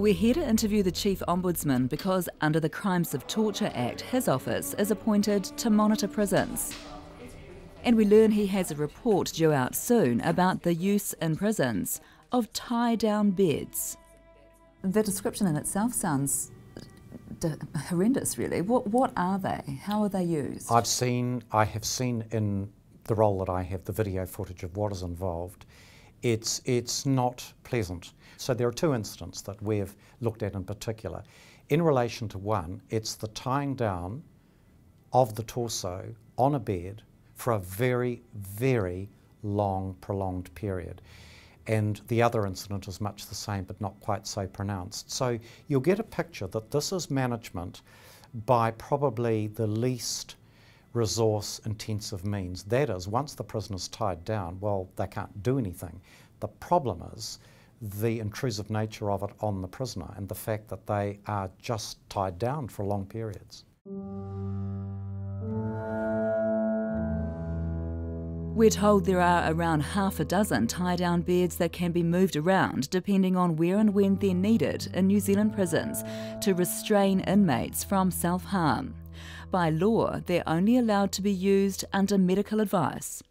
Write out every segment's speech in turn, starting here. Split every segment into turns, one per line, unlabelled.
We're here to interview the Chief Ombudsman because under the Crimes of Torture Act, his office is appointed to monitor prisons. And we learn he has a report due out soon about the use in prisons of tie-down beds. The description in itself sounds horrendous, really. What are they? How are they used?
I have seen in the role that I have the video footage of what is involved. It's not pleasant. So there are two incidents that we've looked at in particular. In relation to one, it's the tying down of the torso on a bed for a very, very long, prolonged period. And the other incident is much the same, but not quite so pronounced. So you'll get a picture that this is management by probably the least resource-intensive means. That is, once the prisoner's tied down, well, they can't do anything. The problem is the intrusive nature of it on the prisoner and the fact that they are just tied down for long periods.
We're told there are around half a dozen tie-down beds that can be moved around depending on where and when they're needed in New Zealand prisons to restrain inmates from self-harm. By law, they're only allowed to be used under medical advice.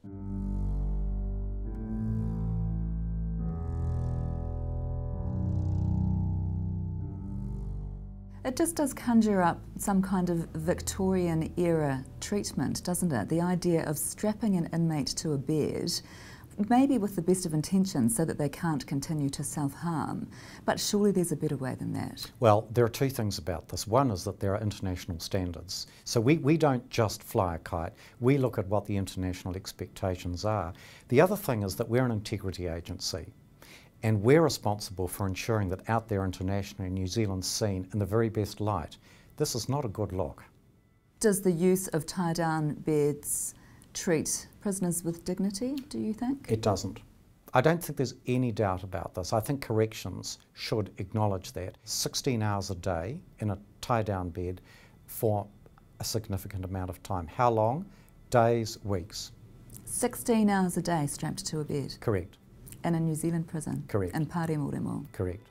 It just does conjure up some kind of Victorian-era treatment, doesn't it? The idea of strapping an inmate to a bed, maybe with the best of intentions so that they can't continue to self-harm, but surely there's a better way than that.
Well, there are two things about this. One is that there are international standards. So we don't just fly a kite, we look at what the international expectations are. The other thing is that we're an integrity agency. And we're responsible for ensuring that out there internationally, New Zealand's seen in the very best light. This is not a good look.
Does the use of tie-down beds treat prisoners with dignity, do you think?
It doesn't. I don't think there's any doubt about this. I think corrections should acknowledge that. 16 hours a day in a tie-down bed for a significant amount of time. How long? Days, weeks.
16 hours a day strapped to a bed?
Correct.
In a New Zealand prison?
Correct.
In Pāremoremo?
Correct.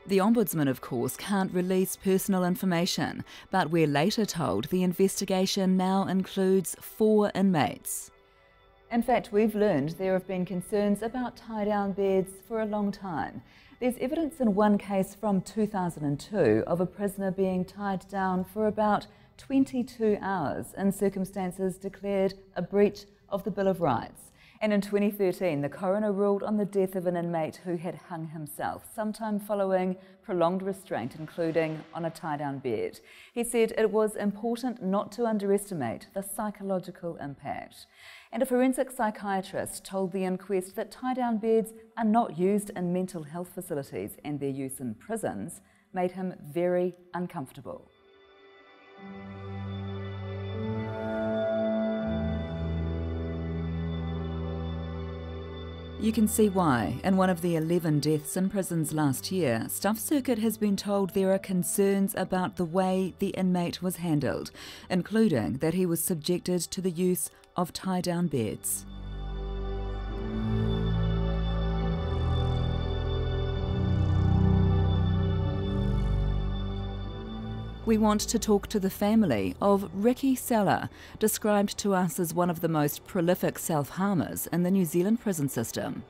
The Ombudsman, of course, can't release personal information, but we're later told the investigation now includes 4 inmates. In fact, we've learned there have been concerns about tie-down beds for a long time. There's evidence in one case from 2002 of a prisoner being tied down for about 22 hours in circumstances declared a breach of the Bill of Rights. And in 2013, the coroner ruled on the death of an inmate who had hung himself, sometime following prolonged restraint, including on a tie-down bed. He said it was important not to underestimate the psychological impact. And a forensic psychiatrist told the inquest that tie-down beds are not used in mental health facilities, and their use in prisons made him very uncomfortable. You can see why, in one of the 11 deaths in prisons last year, Stuff Circuit has been told there are concerns about the way the inmate was handled, including that he was subjected to the use of tie-down beds. We want to talk to the family of Ricky Seller, described to us as one of the most prolific self-harmers in the New Zealand prison system.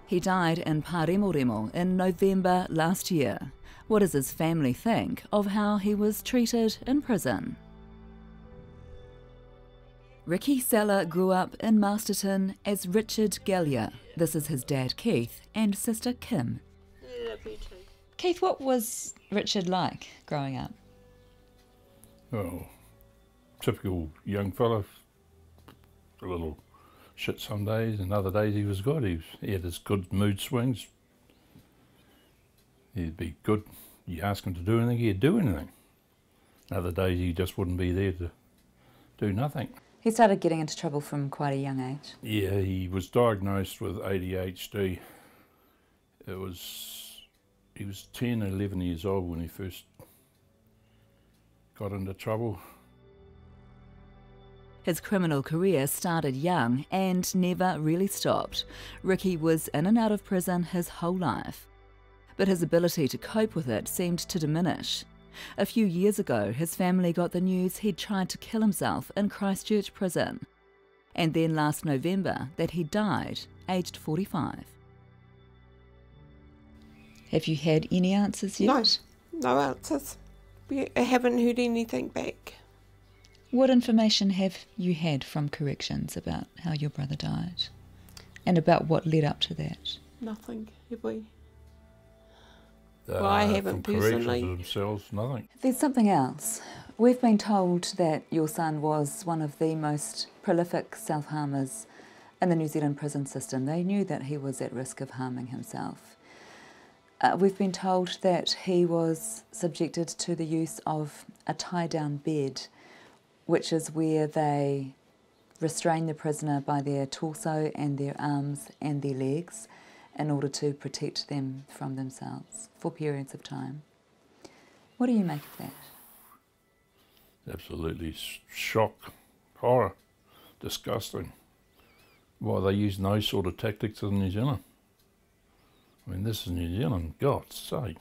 He died in Pāremoremo in November last year. What does his family think of how he was treated in prison? Ricky Seller grew up in Masterton as Richard Gallia. This is his dad Keith and sister Kim. Keith, what was Richard like growing up?
Oh, typical young fella. A little shit some days, and other days he was good. He had his good mood swings. He'd be good. You ask him to do anything, he'd do anything. Other days he just wouldn't be there to do nothing.
He started getting into trouble from quite a young age.
Yeah, he was diagnosed with ADHD. He was 10, 11 years old when he first got into trouble.
His criminal career started young and never really stopped. Ricky was in and out of prison his whole life. but his ability to cope with it seemed to diminish. A few years ago, his family got the news he'd tried to kill himself in Christchurch prison, and then last November that he died, aged 45. Have you had any answers yet?
No answers. We haven't heard anything back.
What information have you had from corrections about how your brother died? And about what led up to that?
Nothing, have we? Well, I haven't personally.
Themselves, nothing.
There's something else. We've been told that your son was one of the most prolific self-harmers in the New Zealand prison system. They knew that he was at risk of harming himself. We've been told that he was subjected to the use of a tie-down bed, which is where they restrain the prisoner by their torso and their arms and their legs in order to protect them from themselves for periods of time. What do you make of that?
Absolutely shock, horror, disgusting. Why they use those sort of tactics in New Zealand. I mean, this is New Zealand, God's sake.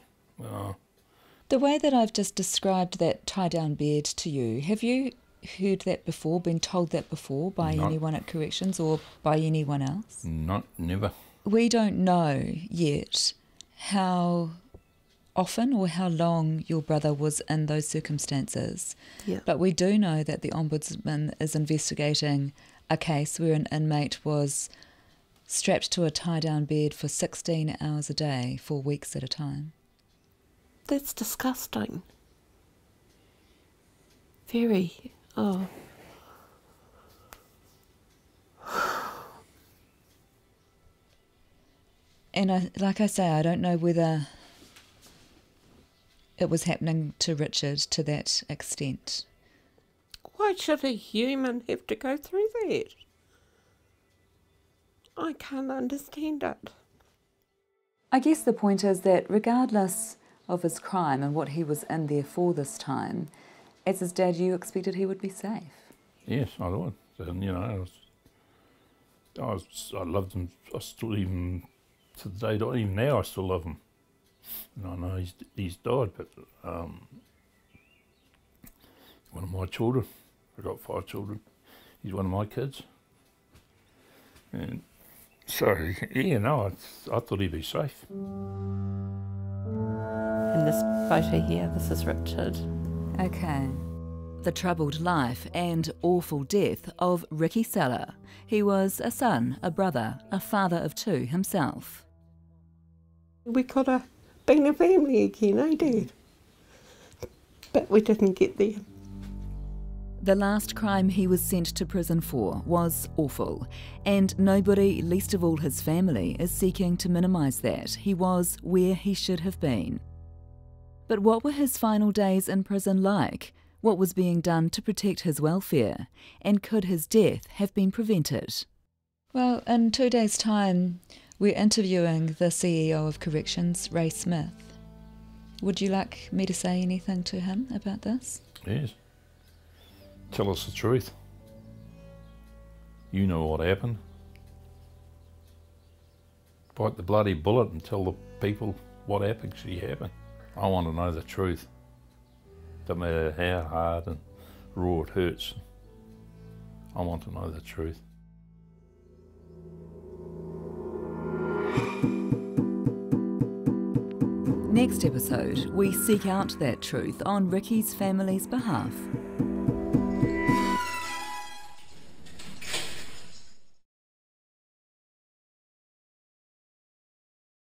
The way that I've just described that tie-down bed to you, have you heard that before, been told that before by anyone at corrections or by anyone else?
No, never.
We don't know yet how often or how long your brother was in those circumstances.
Yeah.
But we do know that the Ombudsman is investigating a case where an inmate was strapped to a tie-down bed for 16 hours a day for weeks at a time.
That's disgusting. Very. Oh.
And like I say, I don't know whether it was happening to Richard to that extent.
Why should a human have to go through that? I can't understand it.
I guess the point is that regardless of his crime and what he was in there for this time, as his dad, you expected he would be safe.
Yes, I would. And, you know, I loved him. I still, even to the day, even now, I still love him. And I know he's died, but one of my children. I've got 5 children. He's one of my kids. And so, yeah, no, I thought he'd be safe.
In this photo here, this is Richard.
Okay. The troubled life and awful death of Ricky Seller. He was a son, a brother, a father of 2 himself.
We could have been a family again, eh, Dad? But we didn't get there.
The last crime he was sent to prison for was awful, and nobody, least of all his family, is seeking to minimise that. He was where he should have been. But what were his final days in prison like? What was being done to protect his welfare? And could his death have been prevented? Well, in 2 days' time, we're interviewing the CEO of Corrections, Ray Smith. Would you like me to say anything to him about this?
Yes. Tell us the truth. You know what happened. Bite the bloody bullet and tell the people what actually happened. I want to know the truth. No matter how hard and raw it hurts. I want to know the truth.
Next episode, we seek out that truth on Ricky's family's behalf.